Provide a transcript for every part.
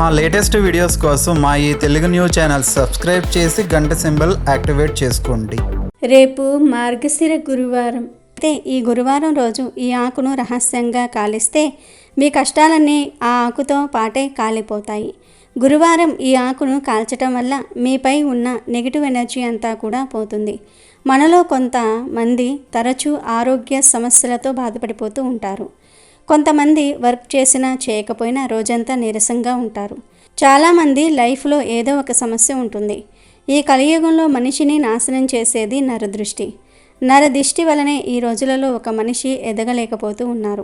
మా latest videos కోసం మా ఈ తెలుగు న్యూస్ ఛానల్ సబ్స్క్రైబ్ చేసి గంట సింబల్ యాక్టివేట్ చేసుకోండి. రేపు మార్గశిర గురువారం. అయితే ఈ గురువారం రోజు ఈ ఆకును రహస్యంగా కాలిస్తే మీ కష్టాలన్నీ ఆ ఆకుతో పాటే కాలిపోతాయి. గురువారం ఈ ఆకును కాల్చటం వల్ల మీపై ఉన్న నెగిటివ్ ఎనర్జీ అంతా కూడా పోతుంది. మనలో కొంతమంది తరచూ ఆరోగ్య సమస్యలతో బాధపడిపోతూ ఉంటారు. కొంతమంది వర్క్ చేసినా చేయకపోయినా రోజంతా నీరసంగా ఉంటారు. చాలామంది లైఫ్లో ఏదో ఒక సమస్య ఉంటుంది. ఈ కలియుగంలో మనిషిని నాశనం చేసేది నరదృష్టి. నరదృష్టి వలనే ఈ రోజులలో ఒక మనిషి ఎదగలేకపోతూ ఉన్నారు.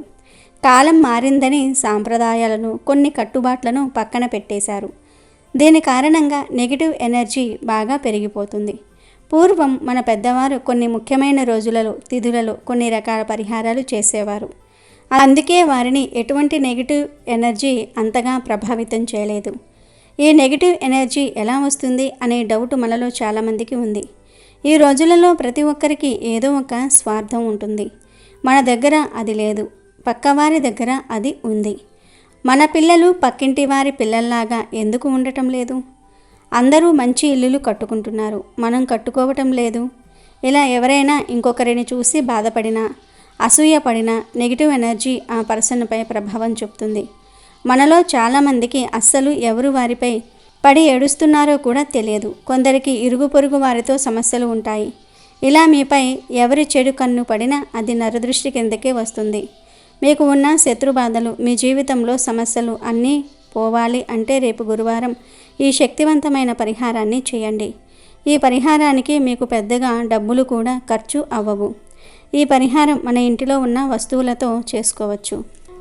కాలం మారిందని సాంప్రదాయాలను, కొన్ని కట్టుబాట్లను పక్కన పెట్టేశారు. దీని కారణంగా నెగిటివ్ ఎనర్జీ బాగా పెరిగిపోతుంది. పూర్వం మన పెద్దవారు కొన్ని ముఖ్యమైన రోజులలో, తిథులలో కొన్ని రకాల పరిహారాలు చేసేవారు. అందుకే వారిని ఎటువంటి నెగిటివ్ ఎనర్జీ అంతగా ప్రభావితం చేయలేదు. ఈ నెగిటివ్ ఎనర్జీ ఎలా వస్తుంది అనే డౌట్ మనలో చాలామందికి ఉంది. ఈ రోజులలో ప్రతి ఒక్కరికి ఏదో ఒక స్వార్థం ఉంటుంది. మన దగ్గర అది లేదు, పక్కవారి దగ్గర అది ఉంది. మన పిల్లలు పక్కింటి వారి పిల్లల్లాగా ఎందుకు ఉండటం లేదు? అందరూ మంచి ఇల్లులు కట్టుకుంటున్నారు, మనం కట్టుకోవటం లేదు. ఇలా ఎవరైనా ఇంకొకరిని చూసి బాధపడినా, అసూయపడిన నెగిటివ్ ఎనర్జీ ఆ పర్సన్పై ప్రభావం చూపుతుంది. మనలో చాలామందికి అస్సలు ఎవరు వారిపై పడి ఏడుస్తున్నారో కూడా తెలియదు. కొందరికి ఇరుగు పొరుగు వారితో సమస్యలు ఉంటాయి. ఇలా మీపై ఎవరి చెడు కన్ను పడినా అది నరదృష్టి కిందకే వస్తుంది. మీకు ఉన్న శత్రుబాధలు, మీ జీవితంలో సమస్యలు అన్నీ పోవాలి అంటే రేపు గురువారం ఈ శక్తివంతమైన పరిహారాన్ని చేయండి. ఈ పరిహారానికి మీకు పెద్దగా డబ్బులు కూడా ఖర్చు అవ్వవు. ఈ పరిహారం మన ఇంటిలో ఉన్న వస్తువులతో చేసుకోవచ్చు.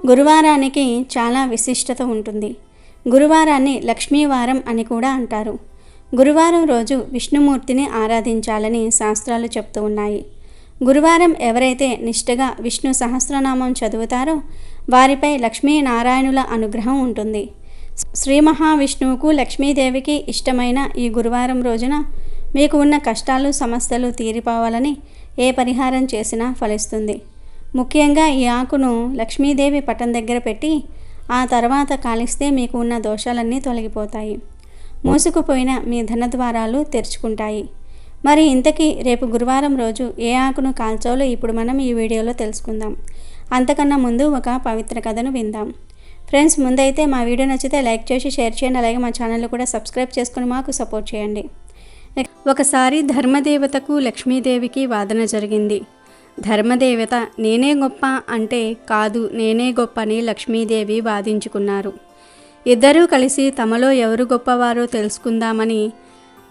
గురువారానికి చాలా విశిష్టత ఉంటుంది. గురువారాన్ని లక్ష్మీవారం అని కూడా అంటారు. గురువారం రోజు విష్ణుమూర్తిని ఆరాధించాలని శాస్త్రాలు చెప్తూ ఉన్నాయి. గురువారం ఎవరైతే నిష్ఠగా విష్ణు సహస్రనామం చదువుతారో వారిపై లక్ష్మీనారాయణుల అనుగ్రహం ఉంటుంది. శ్రీ మహావిష్ణువుకు, లక్ష్మీదేవికి ఇష్టమైన ఈ గురువారం రోజున మీకు ఉన్న కష్టాలు, సమస్యలు తీరిపోవాలని ఏ పరిహారం చేసినా ఫలిస్తుంది. ముఖ్యంగా ఈ ఆకును లక్ష్మీదేవి పటం దగ్గర పెట్టి ఆ తర్వాత కాలిస్తే మీకు ఉన్న దోషాలన్నీ తొలగిపోతాయి. మూసుకుపోయిన మీ ధనద్వారాలు తెరుచుకుంటాయి. మరి ఇంతకీ రేపు గురువారం రోజు ఏ ఆకును కాల్చాలో ఇప్పుడు మనం ఈ వీడియోలో తెలుసుకుందాం. అంతకన్నా ముందు ఒక పవిత్ర కథను విందాం. ఫ్రెండ్స్, ముందైతే మా వీడియో నచ్చితే లైక్ చేసి షేర్ చేయండి. అలాగే మా ఛానల్ కూడా సబ్స్క్రైబ్ చేసుకుని మాకు సపోర్ట్ చేయండి. ఒకసారి ధర్మదేవతకు లక్ష్మీదేవికి వాదన జరిగింది. ధర్మదేవత నేనే గొప్ప అంటే కాదు, నేనే గొప్ప అని లక్ష్మీదేవి వాదించుకున్నారు. ఇద్దరూ కలిసి తమలో ఎవరు గొప్పవారో తెలుసుకుందామని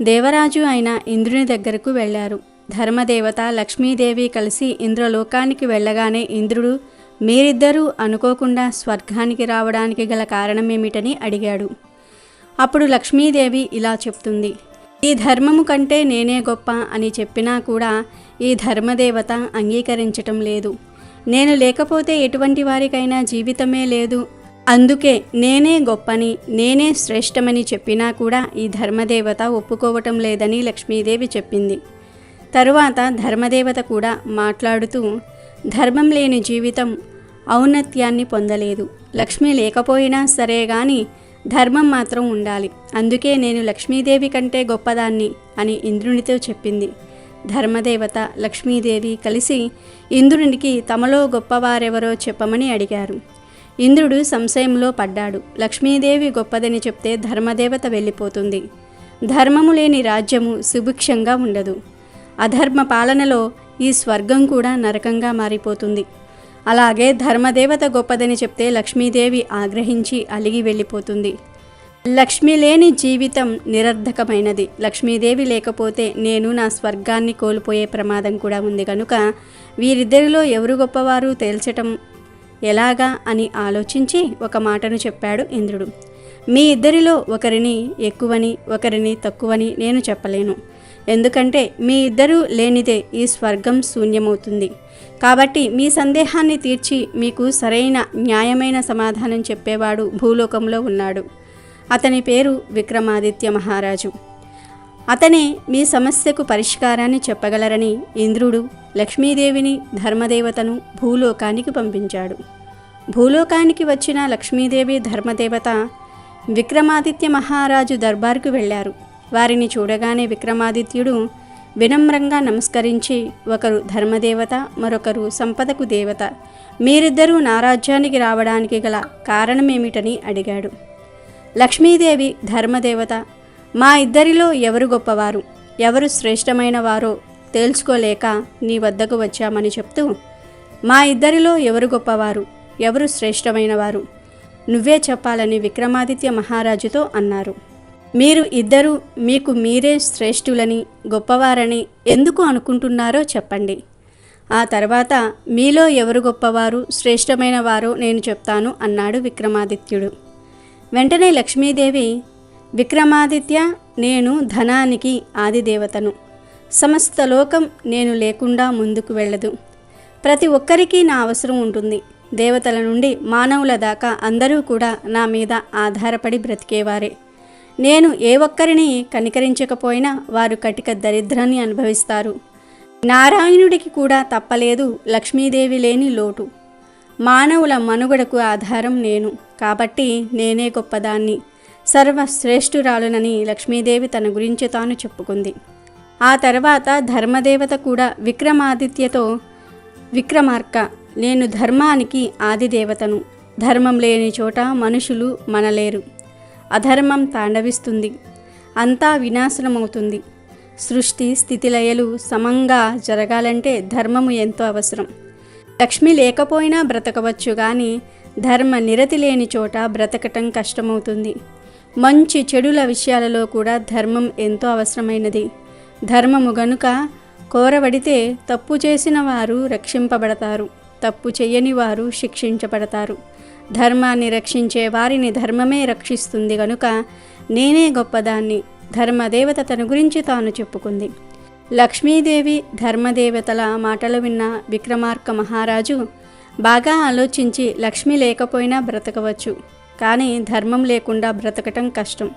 దేవరాజు అయిన ఇంద్రుని దగ్గరకు వెళ్ళారు. ధర్మదేవత, లక్ష్మీదేవి కలిసి ఇంద్రలోకానికి వెళ్ళగానే ఇంద్రుడు మీరిద్దరూ అనుకోకుండా స్వర్గానికి రావడానికి గల కారణమేమిటని అడిగాడు. అప్పుడు లక్ష్మీదేవి ఇలా చెప్తుంది. ఈ ధర్మము కంటే నేనే గొప్ప అని చెప్పినా కూడా ఈ ధర్మదేవత అంగీకరించటం లేదు. నేను లేకపోతే ఎటువంటి వారికైనా జీవితమే లేదు, అందుకే నేనే గొప్పని, నేనే శ్రేష్టమని చెప్పినా కూడా ఈ ధర్మదేవత ఒప్పుకోవటం లేదని లక్ష్మీదేవి చెప్పింది. తరువాత ధర్మదేవత కూడా మాట్లాడుతూ, ధర్మం లేని జీవితం ఔన్నత్యాన్ని పొందలేదు. లక్ష్మి లేకపోయినా సరే గాని ధర్మం మాత్రం ఉండాలి. అందుకే నేను లక్ష్మీదేవి కంటే గొప్పదాన్ని అని ఇంద్రునితో చెప్పింది. ధర్మదేవత, లక్ష్మీదేవి కలిసి ఇంద్రునికి తమలో గొప్పవారెవరో చెప్పమని అడిగారు. ఇంద్రుడు సంశయంలో పడ్డాడు. లక్ష్మీదేవి గొప్పదని చెప్తే ధర్మదేవత వెళ్ళిపోతుంది. ధర్మము లేని రాజ్యము సుభిక్షంగా ఉండదు. అధర్మ పాలనలో ఈ స్వర్గం కూడా నరకంగా మారిపోతుంది. అలాగే ధర్మదేవత గొప్పదని చెప్తే లక్ష్మీదేవి ఆగ్రహించి అలిగి వెళ్ళిపోతుంది. లక్ష్మి లేని జీవితం నిరర్ధకమైనది. లక్ష్మీదేవి లేకపోతే నేను నా స్వర్గాన్ని కోల్పోయే ప్రమాదం కూడా ఉంది. కనుక వీరిద్దరిలో ఎవరు గొప్పవారు తేల్చటం ఎలాగా అని ఆలోచించి ఒక మాటను చెప్పాడు ఇంద్రుడు. మీ ఇద్దరిలో ఒకరిని ఎక్కువని, ఒకరిని తక్కువని నేను చెప్పలేను. ఎందుకంటే మీ ఇద్దరూ లేనిదే ఈ స్వర్గం శూన్యమవుతుంది. కాబట్టి మీ సందేహాన్ని తీర్చి మీకు సరైన న్యాయమైన సమాధానం చెప్పేవాడు భూలోకంలో ఉన్నాడు. అతని పేరు విక్రమాదిత్య మహారాజు. అతనే మీ సమస్యకు పరిష్కారాన్ని చెప్పగలరని ఇంద్రుడు లక్ష్మీదేవిని, ధర్మదేవతను భూలోకానికి పంపించాడు. భూలోకానికి వచ్చిన లక్ష్మీదేవి, ధర్మదేవత విక్రమాదిత్య మహారాజు దర్బారుకు వెళ్ళారు. వారిని చూడగానే విక్రమాదిత్యుడు వినమ్రంగా నమస్కరించి, ఒకరు ధర్మదేవత, మరొకరు సంపదకు దేవత, మీరిద్దరూ నా రాజ్యానికి రావడానికి గల కారణమేమిటని అడిగాడు. లక్ష్మీదేవి ధర్మదేవత, మా ఇద్దరిలో ఎవరు గొప్పవారు, ఎవరు శ్రేష్టమైన వారో తేల్చుకోలేక నీ వద్దకు వచ్చామని చెప్తూ, మా ఇద్దరిలో ఎవరు గొప్పవారు, ఎవరు శ్రేష్టమైన వారు నువ్వే చెప్పాలని విక్రమాదిత్య మహారాజుతో అన్నారు. మీరు ఇద్దరు మీకు మీరే శ్రేష్ఠులని, గొప్పవారని ఎందుకు అనుకుంటున్నారో చెప్పండి. ఆ తర్వాత మీలో ఎవరు గొప్పవారు, శ్రేష్టమైన వారో నేను చెప్తాను అన్నాడు విక్రమాదిత్యుడు. వెంటనే లక్ష్మీదేవి, విక్రమాదిత్య, నేను ధనానికి ఆదిదేవతను. సమస్త లోకం నేను లేకుండా ముందుకు వెళ్ళదు. ప్రతి ఒక్కరికి నా అవసరం ఉంటుంది. దేవతల నుండి మానవుల దాకా అందరూ కూడా నా మీద ఆధారపడి బ్రతికేవారే. నేను ఏ ఒక్కరిని కనికరించకపోయినా వారు కటిక దరిద్రాన్ని అనుభవిస్తారు. నారాయణుడికి కూడా తప్పలేదు లక్ష్మీదేవి లేని లోటు. మానవుల మనుగడకు ఆధారం నేను, కాబట్టి నేనే గొప్పదాన్ని, సర్వశ్రేష్ఠురాలునని లక్ష్మీదేవి తన గురించి తాను చెప్పుకుంది. ఆ తర్వాత ధర్మదేవత కూడా విక్రమాదిత్యతో, విక్రమార్క, నేను ధర్మానికి ఆదిదేవతను. ధర్మం లేని చోట మనుషులు మనలేరు. అధర్మం తాండవిస్తుంది, అంతా వినాశనమవుతుంది. సృష్టి స్థితిలయలు సమంగా జరగాలంటే ధర్మము ఎంతో అవసరం. లక్ష్మి లేకపోయినా బ్రతకవచ్చు, కానీ ధర్మ నిరతి లేని చోట బ్రతకటం కష్టమవుతుంది. మంచి చెడుల విషయాలలో కూడా ధర్మం ఎంతో అవసరమైనది. ధర్మము గనుక కోరబడితే తప్పు చేసిన వారు రక్షింపబడతారు, తప్పు చేయని వారు శిక్షించబడతారు. ధర్మాన్ని రక్షించే వారిని ధర్మమే రక్షిస్తుంది గనుక నేనే గొప్పదాన్ని. ధర్మదేవత తన గురించి తాను చెప్పుకుంది. లక్ష్మీదేవి ధర్మదేవతల మాటలు విన్న విక్రమార్క మహారాజు బాగా ఆలోచించి, లక్ష్మి లేకపోయినా బ్రతకవచ్చు, కానీ ధర్మం లేకుండా బ్రతకటం కష్టం.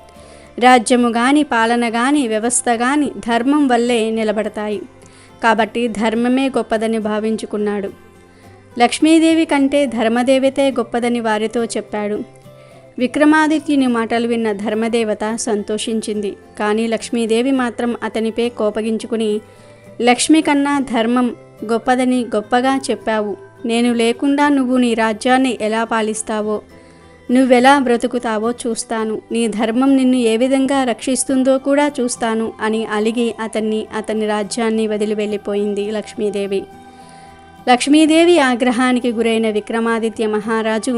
రాజ్యము గాని, పాలన గాని, వ్యవస్థ గాని ధర్మం వల్లే నిలబడతాయి. కాబట్టి ధర్మమే గొప్పదని భావించుకున్నాడు. లక్ష్మీదేవి కంటే ధర్మదేవతే గొప్పదని వారితో చెప్పాడు. విక్రమాదిత్యుని మాటలు విన్న ధర్మదేవత సంతోషించింది. కానీ లక్ష్మీదేవి మాత్రం అతనిపై కోపగించుకుని, లక్ష్మి కన్నా ధర్మం గొప్పదని గొప్పగా చెప్పావు. నేను లేకుండా నువ్వు నీ రాజ్యాన్ని ఎలా పాలిస్తావో, నువ్వెలా బ్రతుకుతావో చూస్తాను. నీ ధర్మం నిన్ను ఏ విధంగా రక్షిస్తుందో కూడా చూస్తాను అని అలిగి అతని రాజ్యాన్ని వదిలి వెళ్ళిపోయింది లక్ష్మీదేవి. లక్ష్మీదేవి ఆగ్రహానికి గురైన విక్రమాదిత్య మహారాజు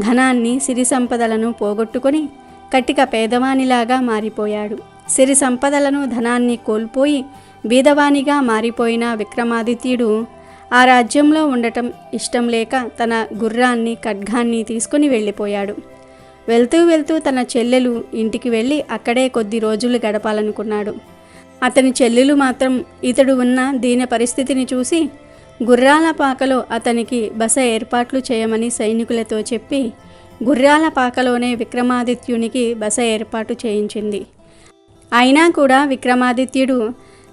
ధనాన్ని, సిరి సంపదలను పోగొట్టుకొని కట్టిక పేదవానిలాగా మారిపోయాడు. సిరి సంపదలను, ధనాన్ని కోల్పోయి బీదవానిగా మారిపోయిన విక్రమాదిత్యుడు ఆ రాజ్యంలో ఉండటం ఇష్టం లేక తన గుర్రాన్ని, ఖడ్గాన్ని తీసుకుని వెళ్ళిపోయాడు. వెళ్తూ వెళ్తూ తన చెల్లెలు ఇంటికి వెళ్ళి అక్కడే కొద్ది రోజులు గడపాలనుకున్నాడు. అతని చెల్లెలు మాత్రం ఇతడు ఉన్న దీన పరిస్థితిని చూసి గుర్రాల పాకలో అతనికి బస ఏర్పాట్లు చేయమని సైనికులతో చెప్పి గుర్రాల పాకలోనే విక్రమాదిత్యునికి బస ఏర్పాటు చేయించింది. అయినా కూడా విక్రమాదిత్యుడు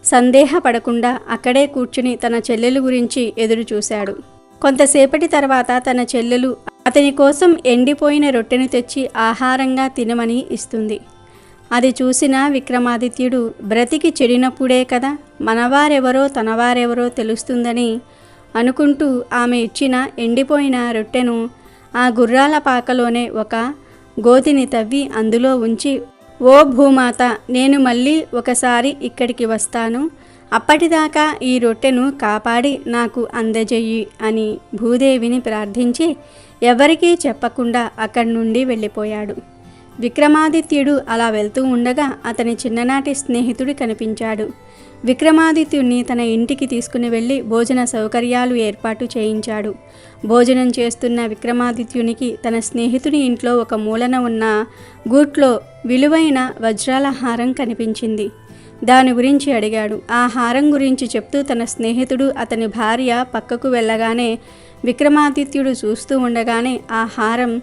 సందేహపడకుండా అక్కడే కూర్చుని తన చెల్లెలు గురించి ఎదురు చూశాడు. కొంతసేపటి తర్వాత తన చెల్లెలు అతని కోసం ఎండిపోయిన రొట్టెను తెచ్చి ఆహారంగా తినమని ఇస్తుంది. అది చూసిన విక్రమాదిత్యుడు, బ్రతికి చెడినప్పుడే కదా మనవారెవరో తనవారెవరో తెలుస్తుందని అనుకుంటూ ఆమె ఇచ్చిన ఎండిపోయిన రొట్టెను ఆ గుర్రాల పాకలోనే ఒక గోతిని తవ్వి అందులో ఉంచి, ఓ భూమాత, నేను మళ్ళీ ఒకసారి ఇక్కడికి వస్తాను, అప్పటిదాకా ఈ రొట్టెను కాపాడి నాకు అందజేయి అని భూదేవిని ప్రార్థించి ఎవరికీ చెప్పకుండా అక్కడి నుండి వెళ్ళిపోయాడు. విక్రమాదిత్యుడు అలా వెళ్తూ ఉండగా అతని చిన్ననాటి స్నేహితుడు కనిపించాడు. విక్రమాదిత్యుడిని తన ఇంటికి తీసుకుని వెళ్ళి భోజన సౌకర్యాలు ఏర్పాటు చేయించాడు. భోజనం చేస్తున్న విక్రమాదిత్యునికి తన స్నేహితుడి ఇంట్లో ఒక మూలన ఉన్న గూట్లో విలువైన వజ్రాల హారం కనిపించింది. దాని గురించి అడిగాడు. ఆ హారం గురించి చెప్తూ తన స్నేహితుడు అతని భార్య పక్కకు వెళ్ళగానే విక్రమాదిత్యుడు చూస్తూ ఉండగానే ఆ హారం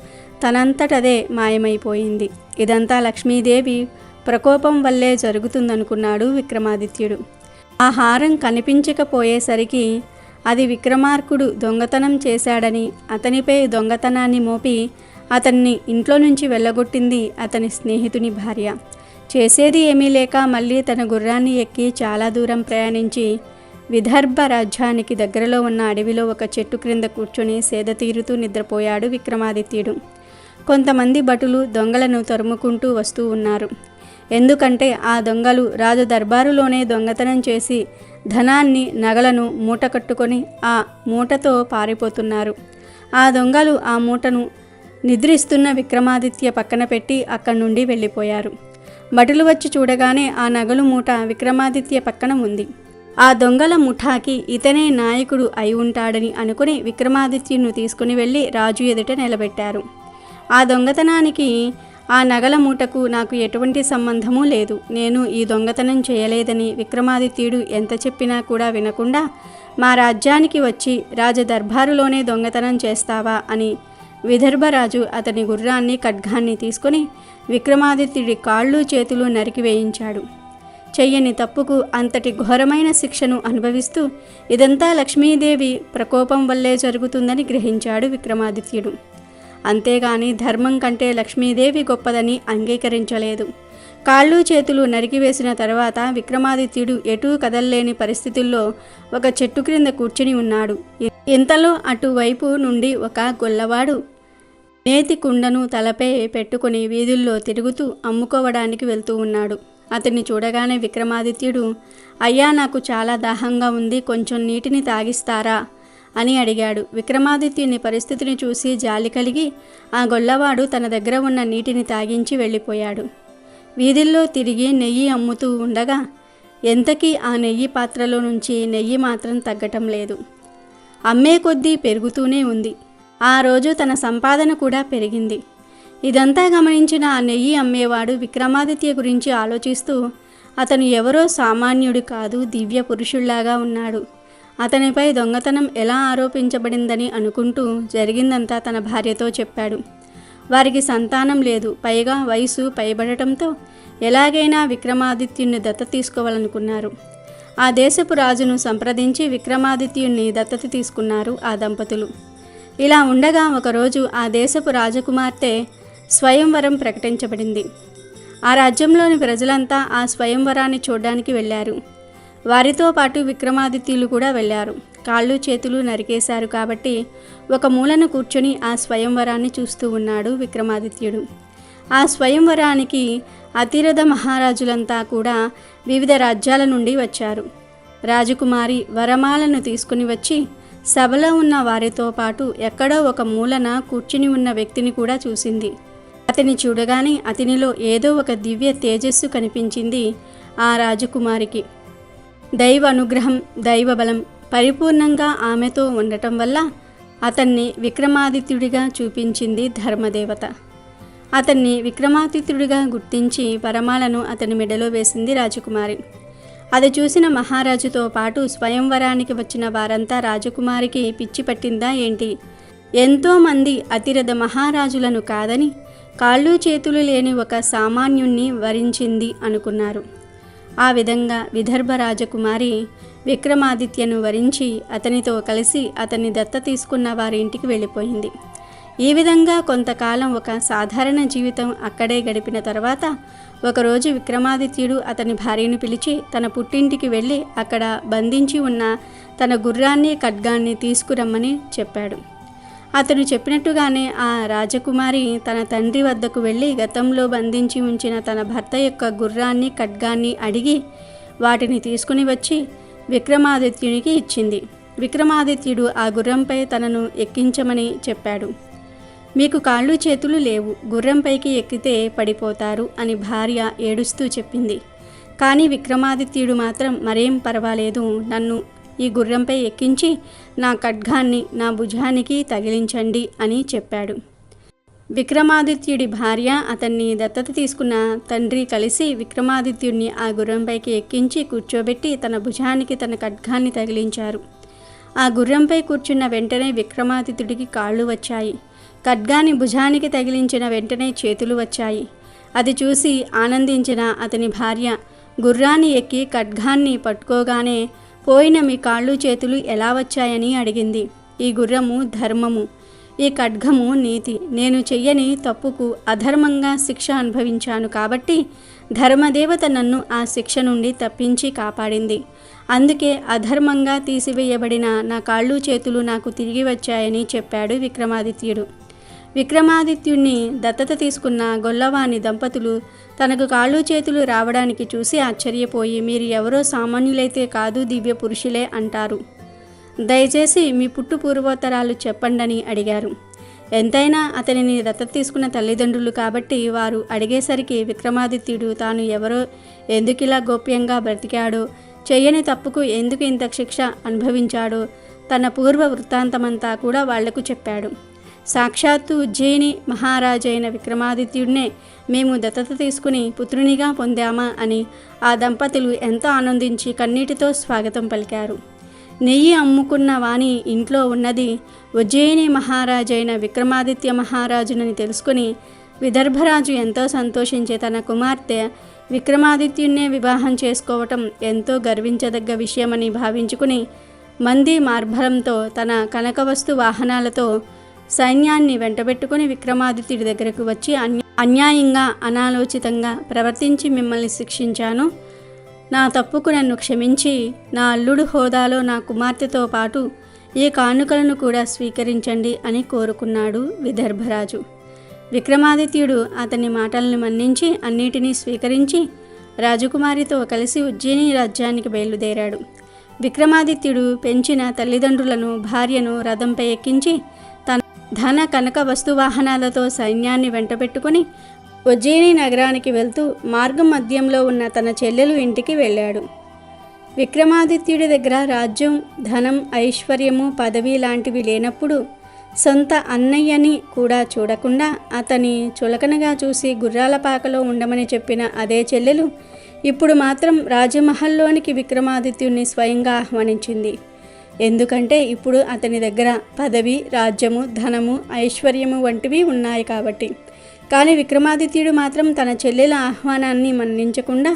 తనంతటదే మాయమైపోయింది. ఇదంతా లక్ష్మీదేవి ప్రకోపం వల్లే జరుగుతుందనుకున్నాడు విక్రమాదిత్యుడు. ఆ హారం కనిపించకపోయేసరికి అది విక్రమార్కుడు దొంగతనం చేశాడని, అతనిపై దొంగతనాన్ని మోపి అతన్ని ఇంట్లో నుంచి వెళ్ళగొట్టింది అతని స్నేహితుని భార్య. చేసేది ఏమీ లేక మళ్ళీ తన గుర్రాన్ని ఎక్కి చాలా దూరం ప్రయాణించి విదర్భ రాజ్యానికి దగ్గరలో ఉన్న అడవిలో ఒక చెట్టు క్రింద కూర్చొని సేద తీరుతూ నిద్రపోయాడు విక్రమాదిత్యుడు. కొంతమంది భటులు దొంగలను తరుముకుంటూ వస్తూ ఉన్నారు. ఎందుకంటే ఆ దొంగలు రాజు దర్బారులోనే దొంగతనం చేసి ధనాన్ని నగలను మూట కట్టుకొని ఆ మూటతో పారిపోతున్నారు. ఆ దొంగలు ఆ మూటను నిద్రిస్తున్న విక్రమాదిత్య పక్కన పెట్టి అక్కడి నుండి వెళ్ళిపోయారు. భటులు వచ్చి చూడగానే ఆ నగలు మూట విక్రమాదిత్య పక్కన ఉంది. ఆ దొంగల ముఠాకి ఇతనే నాయకుడు అయి ఉంటాడని అనుకుని విక్రమాదిత్యును తీసుకుని వెళ్ళి రాజు ఎదుట నిలబెట్టారు. ఆ దొంగతనానికి ఆ నగల మూటకు నాకు ఎటువంటి సంబంధమూ లేదు, నేను ఈ దొంగతనం చేయలేదని విక్రమాదిత్యుడు ఎంత చెప్పినా కూడా వినకుండా మా రాజ్యానికి వచ్చి రాజదర్బారులోనే దొంగతనం చేస్తావా అని విదర్భరాజు అతని గుర్రాన్ని ఖడ్గాన్ని తీసుకుని విక్రమాదిత్యుడి కాళ్ళు చేతులు నరికివేయించాడు. చెయ్యని తప్పుకు అంతటి ఘోరమైన శిక్షను అనుభవిస్తూ ఇదంతా లక్ష్మీదేవి ప్రకోపం వల్లే జరుగుతుందని గ్రహించాడు విక్రమాదిత్యుడు. అంతేగాని ధర్మం కంటే లక్ష్మీదేవి గొప్పదని అంగీకరించలేదు. కాళ్ళు చేతులు నరికివేసిన తర్వాత విక్రమాదిత్యుడు ఎటూ కదల్లేని పరిస్థితుల్లో ఒక చెట్టు క్రింద కూర్చుని ఉన్నాడు. ఇంతలో అటువైపు నుండి ఒక గొల్లవాడు నేతి కుండను తలపై పెట్టుకుని వీధుల్లో తిరుగుతూ అమ్ముకోవడానికి వెళ్తూ ఉన్నాడు. అతన్ని చూడగానే విక్రమాదిత్యుడు, అయ్యా నాకు చాలా దాహంగా ఉంది, కొంచెం నీటిని తాగిస్తారా అని అడిగాడు. విక్రమాదిత్యుని పరిస్థితిని చూసి జాలి కలిగి ఆ గొల్లవాడు తన దగ్గర ఉన్న నీటిని తాగించి వెళ్ళిపోయాడు. వీధుల్లో తిరిగి నెయ్యి అమ్ముతూ ఉండగా ఎంతకీ ఆ నెయ్యి పాత్రలో నుంచి నెయ్యి మాత్రం తగ్గటం లేదు. అమ్మే కొద్దీ పెరుగుతూనే ఉంది. ఆ రోజు తన సంపాదన కూడా పెరిగింది. ఇదంతా గమనించిన ఆ నెయ్యి అమ్మేవాడు విక్రమాదిత్య గురించి ఆలోచిస్తూ అతను ఎవరో సామాన్యుడు కాదు, దివ్య పురుషుల్లాగా ఉన్నాడు. అతనిపై దొంగతనం ఎలా ఆరోపించబడిందని అనుకుంటూ జరిగిందంతా తన భార్యతో చెప్పాడు. వారికి సంతానం లేదు, పైగా వయసు పైబడటంతో ఎలాగైనా విక్రమాదిత్యుని దత్తత తీసుకోవాలనుకున్నారు. ఆ దేశపు రాజును సంప్రదించి విక్రమాదిత్యుని దత్తత తీసుకున్నారు ఆ దంపతులు. ఇలా ఉండగా ఒకరోజు ఆ దేశపు రాజకుమార్తె స్వయంవరం ప్రకటించబడింది. ఆ రాజ్యంలోని ప్రజలంతా ఆ స్వయంవరాన్ని చూడడానికి వెళ్ళారు. వారితో పాటు విక్రమాదిత్యులు కూడా వెళ్ళారు. కాళ్ళు చేతులు నరికేశారు కాబట్టి ఒక మూలన కూర్చొని ఆ స్వయంవరాన్ని చూస్తూ ఉన్నాడు విక్రమాదిత్యుడు. ఆ స్వయంవరానికి అతిరథ మహారాజులంతా కూడా వివిధ రాజ్యాల నుండి వచ్చారు. రాజకుమారి వరమాలను తీసుకుని వచ్చి సభలో ఉన్న వారితో పాటు ఎక్కడో ఒక మూలన కూర్చుని ఉన్న వ్యక్తిని కూడా చూసింది. అతని చూడగానే అతనిలో ఏదో ఒక దివ్య తేజస్సు కనిపించింది. ఆ రాజకుమారికి దైవ అనుగ్రహం, దైవబలం పరిపూర్ణంగా ఆమెతో ఉండటం వల్ల అతన్ని విక్రమాదిత్యుడిగా చూపించింది ధర్మదేవత. అతన్ని విక్రమాదిత్యుడిగా గుర్తించి వరమాలను అతని మెడలో వేసింది రాజకుమారి. అది చూసిన మహారాజుతో పాటు స్వయంవరానికి వచ్చిన వారంతా రాజకుమారికి పిచ్చి పట్టిందా ఏంటి, ఎంతోమంది అతిరథ మహారాజులను కాదని కాళ్ళు చేతులు లేని ఒక సామాన్యుణ్ణి వరించింది అనుకున్నారు. ఆ విధంగా విదర్భ రాజకుమారి విక్రమాదిత్యను వరించి అతనితో కలిసి అతన్ని దత్త తీసుకున్న వారి ఇంటికి వెళ్ళిపోయింది. ఈ విధంగా కొంతకాలం ఒక సాధారణ జీవితం అక్కడే గడిపిన తర్వాత ఒకరోజు విక్రమాదిత్యుడు అతని భార్యను పిలిచి తన పుట్టింటికి వెళ్ళి అక్కడ బంధించి ఉన్న తన గుర్రాన్ని ఖడ్గాన్ని తీసుకురమ్మని చెప్పాడు. అతను చెప్పినట్టుగానే ఆ రాజకుమారి తన తండ్రి వద్దకు వెళ్ళి గతంలో బంధించి ఉంచిన తన భర్త యొక్క గుర్రాన్ని ఖడ్గాన్ని అడిగి వాటిని తీసుకుని వచ్చి విక్రమాదిత్యునికి ఇచ్చింది. విక్రమాదిత్యుడు ఆ గుర్రంపై తనను ఎక్కించమని చెప్పాడు. మీకు కాళ్ళు చేతులు లేవు, గుర్రంపైకి ఎక్కితే పడిపోతారు అని భార్య ఏడుస్తూ చెప్పింది. కానీ విక్రమాదిత్యుడు మాత్రం మరేం పర్వాలేదు, నన్ను ఈ గుర్రంపై ఎక్కించి నా ఖడ్గాన్ని నా భుజానికి తగిలించండి అని చెప్పాడు. విక్రమాదిత్యుడి భార్య అతన్ని దత్తత తీసుకున్న తండ్రి కలిసి విక్రమాదిత్యుడిని ఆ గుర్రంపైకి ఎక్కించి కూర్చోబెట్టి తన భుజానికి తన ఖడ్గాన్ని తగిలించారు. ఆ గుర్రంపై కూర్చున్న వెంటనే విక్రమాదిత్యుడికి కాళ్ళు వచ్చాయి. ఖడ్గాన్ని భుజానికి తగిలించిన వెంటనే చేతులు వచ్చాయి. అది చూసి ఆనందించిన అతని భార్య గుర్రాన్ని ఎక్కి ఖడ్గాన్ని పట్టుకోగానే పోయిన మీ కాళ్ళు చేతులు ఎలా వచ్చాయని అడిగింది. ఈ గుర్రము ధర్మము, ఈ ఖడ్గము నీతి. నేను చెయ్యని తప్పుకు అధర్మంగా శిక్ష అనుభవించాను కాబట్టి ధర్మదేవత నన్ను ఆ శిక్ష నుండి తప్పించి కాపాడింది. అందుకే అధర్మంగా తీసివేయబడిన నా కాళ్ళు చేతులు నాకు తిరిగి వచ్చాయని చెప్పాడు విక్రమాదిత్యుడు. విక్రమాదిత్యుడిని దత్తత తీసుకున్న గొల్లవాని దంపతులు తనకు కాళ్ళు చేతులు రావడానికి చూసి ఆశ్చర్యపోయి, మీరు ఎవరో సామాన్యులైతే కాదు, దివ్య పురుషులే అంటారు. దయచేసి మీ పుట్టు పూర్వోత్తరాలు చెప్పండని అడిగారు. ఎంతైనా అతనిని దత్తత తీసుకున్న తల్లిదండ్రులు కాబట్టి వారు అడిగేసరికి విక్రమాదిత్యుడు తాను ఎవరో, ఎందుకిలా గోప్యంగా బ్రతికాడో, చెయ్యని తప్పుకు ఎందుకు ఇంత శిక్ష అనుభవించాడో తన పూర్వ వృత్తాంతమంతా కూడా వాళ్లకు చెప్పాడు. సాక్షాత్తు ఉజ్జయిని మహారాజైన విక్రమాదిత్యుడినే మేము దత్తత తీసుకుని పుత్రునిగా పొందామా అని ఆ దంపతులు ఎంతో ఆనందించి కన్నీటితో స్వాగతం పలికారు. నెయ్యి అమ్ముకున్న వాని ఇంట్లో ఉన్నది ఉజ్జయిని మహారాజైన విక్రమాదిత్య మహారాజునని తెలుసుకుని విదర్భరాజు ఎంతో సంతోషించి తన కుమార్తె విక్రమాదిత్యున్నే వివాహం చేసుకోవటం ఎంతో గర్వించదగ్గ విషయమని భావించుకుని మంది మార్బలంతో తన కనకవస్తు వాహనాలతో సైన్యాన్ని వెంటబెట్టుకుని విక్రమాదిత్యుడి దగ్గరకు వచ్చి, అన్యాయంగా అనాలోచితంగా ప్రవర్తించి మిమ్మల్ని శిక్షించాను. నా తప్పుకు నన్ను క్షమించి నా అల్లుడు హోదాలో నా కుమార్తెతో పాటు ఈ కానుకలను కూడా స్వీకరించండి అని కోరుకున్నాడు విదర్భరాజు. విక్రమాదిత్యుడు అతని మాటలను మన్నించి అన్నిటినీ స్వీకరించి రాజకుమారితో కలిసి ఉజ్జయిని రాజ్యానికి బయలుదేరాడు. విక్రమాదిత్యుడు పెంచిన తల్లిదండ్రులను, భార్యను రథంపై ఎక్కించి తన ధన కనక వస్తువాహనాలతో సైన్యాన్ని వెంటబెట్టుకుని ఉజ్జయిని నగరానికి వెళ్తూ మార్గం మధ్యంలో ఉన్న తన చెల్లెలు ఇంటికి వెళ్ళాడు. విక్రమాదిత్యుడి దగ్గర రాజ్యం, ధనం, ఐశ్వర్యము, పదవి లాంటివి లేనప్పుడు సొంత అన్నయ్యని కూడా చూడకుండా అతని చులకనగా చూసి గుర్రాల పాకలో ఉండమని చెప్పిన అదే చెల్లెలు ఇప్పుడు మాత్రం రాజమహల్లోనికి విక్రమాదిత్యుడిని స్వయంగా ఆహ్వానించింది. ఎందుకంటే ఇప్పుడు అతని దగ్గర పదవి, రాజ్యము, ధనము, ఐశ్వర్యము వంటివి ఉన్నాయి కాబట్టి. కానీ విక్రమాదిత్యుడు మాత్రం తన చెల్లెల ఆహ్వానాన్ని మన్నించకుండా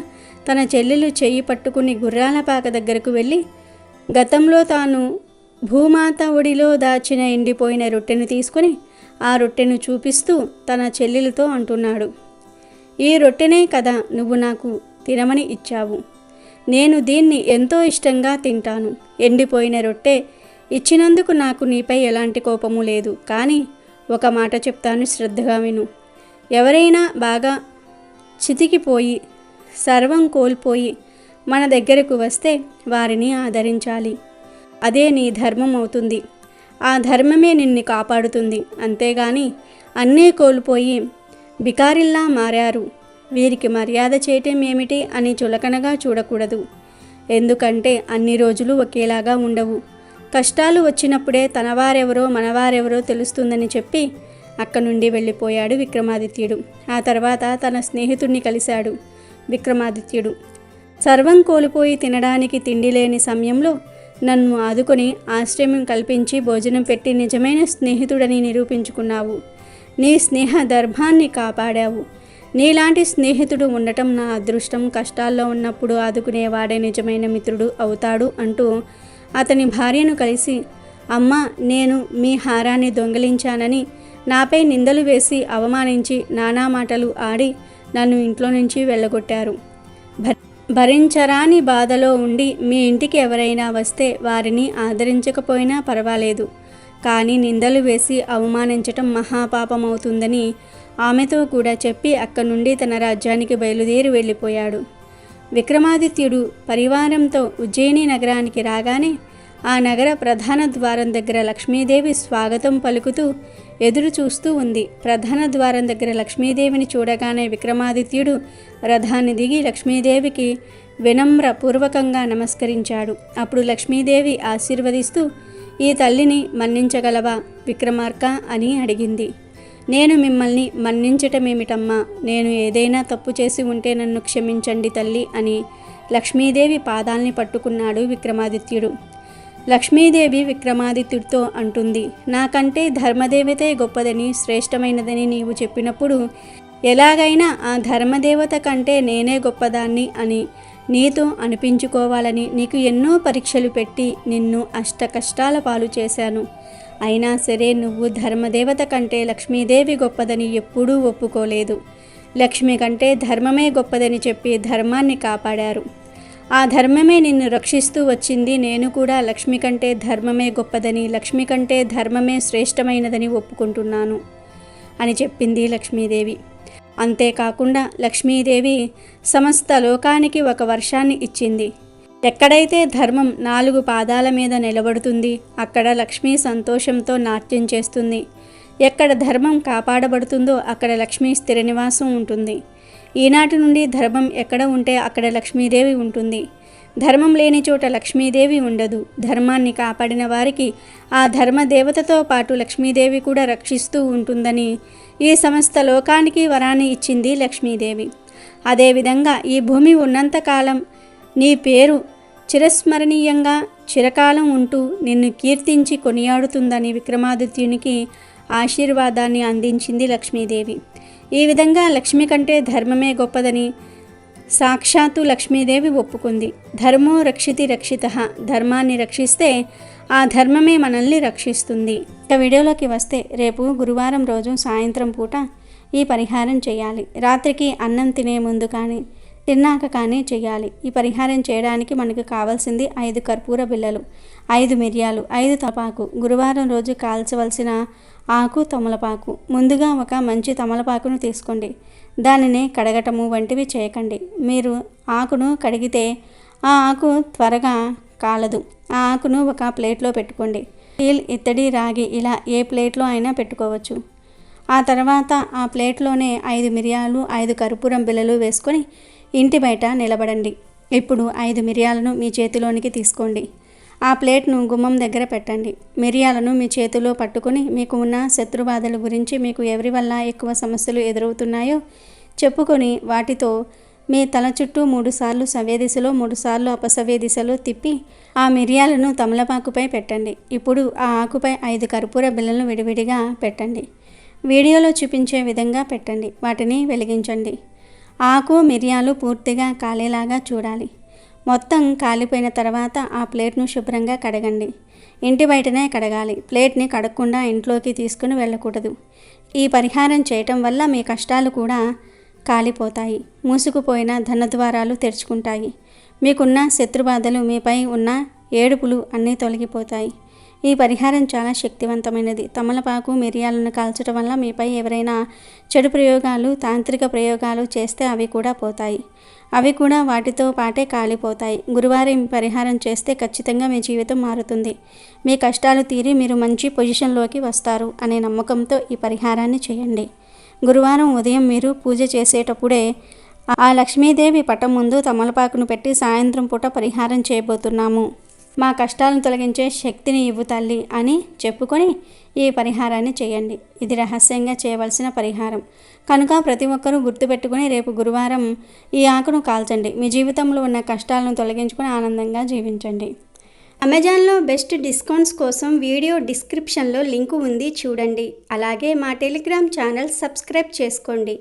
తన చెల్లెలు చెయ్యి పట్టుకుని గుర్రాలపాక దగ్గరకు వెళ్ళి గతంలో తాను భూమాత ఒడిలో దాచిన ఎండిపోయిన రొట్టెను తీసుకుని ఆ రొట్టెను చూపిస్తూ తన చెల్లెలతో అంటున్నాడు, ఈ రొట్టెనే కదా నువ్వు నాకు తినమని ఇచ్చావు. నేను దీన్ని ఎంతో ఇష్టంగా తింటాను. ఎండిపోయిన రొట్టె ఇచ్చినందుకు నాకు నీపై ఎలాంటి కోపము లేదు. కానీ ఒక మాట చెప్తాను, శ్రద్ధగా విను. ఎవరైనా బాగా చితికిపోయి సర్వం కోల్పోయి మన దగ్గరకు వస్తే వారిని ఆదరించాలి. అదే నీ ధర్మం అవుతుంది. ఆ ధర్మమే నిన్ను కాపాడుతుంది. అంతేగాని అన్నీ కోల్పోయి బికారిల్లా మారారు, వీరికి మర్యాద చేయటం ఏమిటి అని చులకనగా చూడకూడదు. ఎందుకంటే అన్ని రోజులు ఒకేలాగా ఉండవు. కష్టాలు వచ్చినప్పుడే తనవారెవరో మనవారెవరో తెలుస్తుందని చెప్పి అక్కడి నుండి వెళ్ళిపోయాడు విక్రమాదిత్యుడు. ఆ తర్వాత తన స్నేహితుడిని కలిశాడు విక్రమాదిత్యుడు. సర్వం కోల్పోయి తినడానికి తిండి లేని సమయంలో నన్ను ఆదుకొని ఆశ్రయం కల్పించి భోజనం పెట్టి నిజమైన స్నేహితుడని నిరూపించుకున్నావు. నీ స్నేహ దర్భాన్ని కాపాడావు. నీలాంటి స్నేహితుడు ఉండటం నా అదృష్టం. కష్టాల్లో ఉన్నప్పుడు ఆదుకునేవాడే నిజమైన మిత్రుడు అవుతాడు అంటూ అతని భార్యను కలిసి, అమ్మ, నేను మీ హారాన్ని దొంగిలించానని నాపై నిందలు వేసి అవమానించి నానా మాటలు ఆడి నన్ను ఇంట్లో నుంచి వెళ్ళగొట్టారు. భరించరాని బాధలో ఉండి మీ ఇంటికి ఎవరైనా వస్తే వారిని ఆదరించకపోయినా పర్వాలేదు, కానీ నిందలు వేసి అవమానించటం మహాపాపం అవుతుందని ఆమెతో కూడా చెప్పి అక్కడి నుండి తన రాజ్యానికి బయలుదేరి వెళ్ళిపోయాడు. విక్రమాదిత్యుడు పరివారంతో ఉజ్జయిని నగరానికి రాగానే ఆ నగర ప్రధాన ద్వారం దగ్గర లక్ష్మీదేవి స్వాగతం పలుకుతూ ఎదురు చూస్తూ ఉంది. ప్రధాన ద్వారం దగ్గర లక్ష్మీదేవిని చూడగానే విక్రమాదిత్యుడు రథాన్ని దిగి లక్ష్మీదేవికి వినమ్రపూర్వకంగా నమస్కరించాడు. అప్పుడు లక్ష్మీదేవి ఆశీర్వదిస్తూ, ఈ తల్లిని మన్నించగలవా విక్రమార్క అని అడిగింది. నేను మిమ్మల్ని మన్నించటమేమిటమ్మా, నేను ఏదైనా తప్పు చేసి ఉంటే నన్ను క్షమించండి తల్లి అని లక్ష్మీదేవి పాదాల్ని పట్టుకున్నాడు విక్రమాదిత్యుడు. లక్ష్మీదేవి విక్రమాదిత్యుడితో అంటుంది, నాకంటే ధర్మదేవతే గొప్పదని, శ్రేష్టమైనదని నీవు చెప్పినప్పుడు ఎలాగైనా ఆ ధర్మదేవత కంటే నేనే గొప్పదాన్ని అని నీతో అనిపించుకోవాలని నీకు ఎన్నో పరీక్షలు పెట్టి నిన్ను అష్ట కష్టాల పాలు చేశాను. అయినా సరే నువ్వు ధర్మదేవత కంటే లక్ష్మీదేవి గొప్పదని ఎప్పుడూ ఒప్పుకోలేదు. లక్ష్మి కంటే ధర్మమే గొప్పదని చెప్పి ధర్మాన్ని కాపాడారు. ఆ ధర్మమే నిన్ను రక్షిస్తూ వచ్చింది. నేను కూడా లక్ష్మి కంటే ధర్మమే గొప్పదని, లక్ష్మి కంటే ధర్మమే శ్రేష్టమైనదని ఒప్పుకుంటున్నాను అని చెప్పింది లక్ష్మీదేవి. అంతేకాకుండా లక్ష్మీదేవి సమస్త లోకానికి ఒక వర్షాన్ని ఇచ్చింది. ఎక్కడైతే ధర్మం 4 పాదాల మీద నిలబడుతుంది అక్కడ లక్ష్మీ సంతోషంతో నాట్యం చేస్తుంది. ఎక్కడ ధర్మం కాపాడబడుతుందో అక్కడ లక్ష్మీ స్థిర నివాసం ఉంటుంది. ఈనాటి నుండి ధర్మం ఎక్కడ ఉంటే అక్కడ లక్ష్మీదేవి ఉంటుంది. ధర్మం లేని చోట లక్ష్మీదేవి ఉండదు. ధర్మాన్ని కాపాడిన వారికి ఆ ధర్మదేవతతో పాటు లక్ష్మీదేవి కూడా రక్షిస్తూ ఉంటుందని ఈ సమస్త లోకానికి వరాన్ని ఇచ్చింది లక్ష్మీదేవి. అదేవిధంగా ఈ భూమి ఉన్నంతకాలం నీ పేరు చిరస్మరణీయంగా చిరకాలం ఉంటూ నిన్ను కీర్తించి కొనియాడుతుందని విక్రమాదిత్యునికి ఆశీర్వాదాన్ని అందించింది లక్ష్మీదేవి. ఈ విధంగా లక్ష్మి కంటే ధర్మమే గొప్పదని సాక్షాత్తు లక్ష్మీదేవి ఒప్పుకుంది. ధర్మో రక్షితి రక్షితః, ధర్మాన్ని రక్షిస్తే ఆ ధర్మమే మనల్ని రక్షిస్తుంది. ఇక వీడియోలోకి వస్తే రేపు గురువారం రోజు సాయంత్రం పూట ఈ పరిహారం చేయాలి. రాత్రికి అన్నం తినే ముందు కానీ తిన్నాక కానీ చేయాలి. ఈ పరిహారం చేయడానికి మనకు కావాల్సింది 5 కర్పూర బిళ్ళలు, 5 మిరియాలు, 5 తమలపాకు, గురువారం రోజు కాల్చవలసిన ఆకు తమలపాకు. ముందుగా ఒక మంచి తమలపాకును తీసుకోండి. దానిని కడగటము వంటివి చేయకండి. మీరు ఆకును కడిగితే ఆ ఆకు త్వరగా కాలదు. ఆ ఆకును ఒక ప్లేట్లో పెట్టుకోండి. స్టీల్, ఇత్తడి, రాగి ఇలా ఏ ప్లేట్లో అయినా పెట్టుకోవచ్చు. ఆ తర్వాత ఆ ప్లేట్లోనే 5 మిరియాలు, 5 కర్పూరం బిళ్ళలు వేసుకొని ఇంటి బయట నిలబడండి. ఇప్పుడు 5 మిరియాలను మీ చేతిలోనికి తీసుకోండి. ఆ ప్లేట్ను గుమ్మం దగ్గర పెట్టండి. మిరియాలను మీ చేతిలో పట్టుకొని మీకు ఉన్న శత్రుబాధల గురించి, మీకు ఎవరి వల్ల ఎక్కువ సమస్యలు ఎదురవుతున్నాయో చెప్పుకొని వాటితో మీ తల చుట్టూ 3 సార్లు సవ్య దిశలో 3 సార్లు అపసవ్య దిశలో తిప్పి ఆ మిరియాలను తమలపాకుపై పెట్టండి. ఇప్పుడు ఆ ఆకుపై 5 కర్పూర బిళ్ళలను విడివిడిగా పెట్టండి. వీడియోలో చూపించే విధంగా పెట్టండి. వాటిని వెలిగించండి. ఆకు మిరియాలు పూర్తిగా కాలేలాగా చూడాలి. మొత్తం కాలిపోయిన తర్వాత ఆ ప్లేట్ను శుభ్రంగా కడగండి. ఇంటి బయటనే కడగాలి. ప్లేట్ని కడగకుండా ఇంట్లోకి తీసుకుని వెళ్ళకూడదు. ఈ పరిహారం చేయటం వల్ల మీ కష్టాలు కూడా కాలిపోతాయి. మూసుకుపోయిన ధనద్వారాలు తెరుచుకుంటాయి. మీకున్న శత్రుబాధలు, మీపై ఉన్న ఏడుపులు అన్నీ తొలగిపోతాయి. ఈ పరిహారం చాలా శక్తివంతమైనది. తమలపాకు మిరియాలను కాల్చడం వల్ల మీపై ఎవరైనా చెడు ప్రయోగాలు, తాంత్రిక ప్రయోగాలు చేస్తే అవి కూడా పోతాయి. అవి కూడా వాటితో పాటే కాలిపోతాయి. గురువారం పరిహారం చేస్తే ఖచ్చితంగా మీ జీవితం మారుతుంది. మీ కష్టాలు తీరి మీరు మంచి పొజిషన్లోకి వస్తారు అనే నమ్మకంతో ఈ పరిహారాన్ని చేయండి. గురువారం ఉదయం మీరు పూజ చేసేటప్పుడే ఆ లక్ష్మీదేవి పటం ముందు తమలపాకును పెట్టి సాయంత్రం పూట పరిహారం చేయబోతున్నాము, మా కష్టాలను తొలగించే శక్తిని ఇవ్వు తల్లి అని చెప్పుకొని ఈ పరిహారాన్ని చేయండి. ఇది రహస్యంగా చేయవలసిన పరిహారం కనుక ప్రతి ఒక్కరూ గుర్తుపెట్టుకుని రేపు గురువారం ఈ ఆకును కాల్చండి. మీ జీవితంలో ఉన్న కష్టాలను తొలగించుకొని ఆనందంగా జీవించండి. అమెజాన్లో బెస్ట్ డిస్కౌంట్స్ కోసం వీడియో డిస్క్రిప్షన్లో లింకు ఉంది, చూడండి. అలాగే మా టెలిగ్రామ్ ఛానల్ సబ్స్క్రైబ్ చేసుకోండి.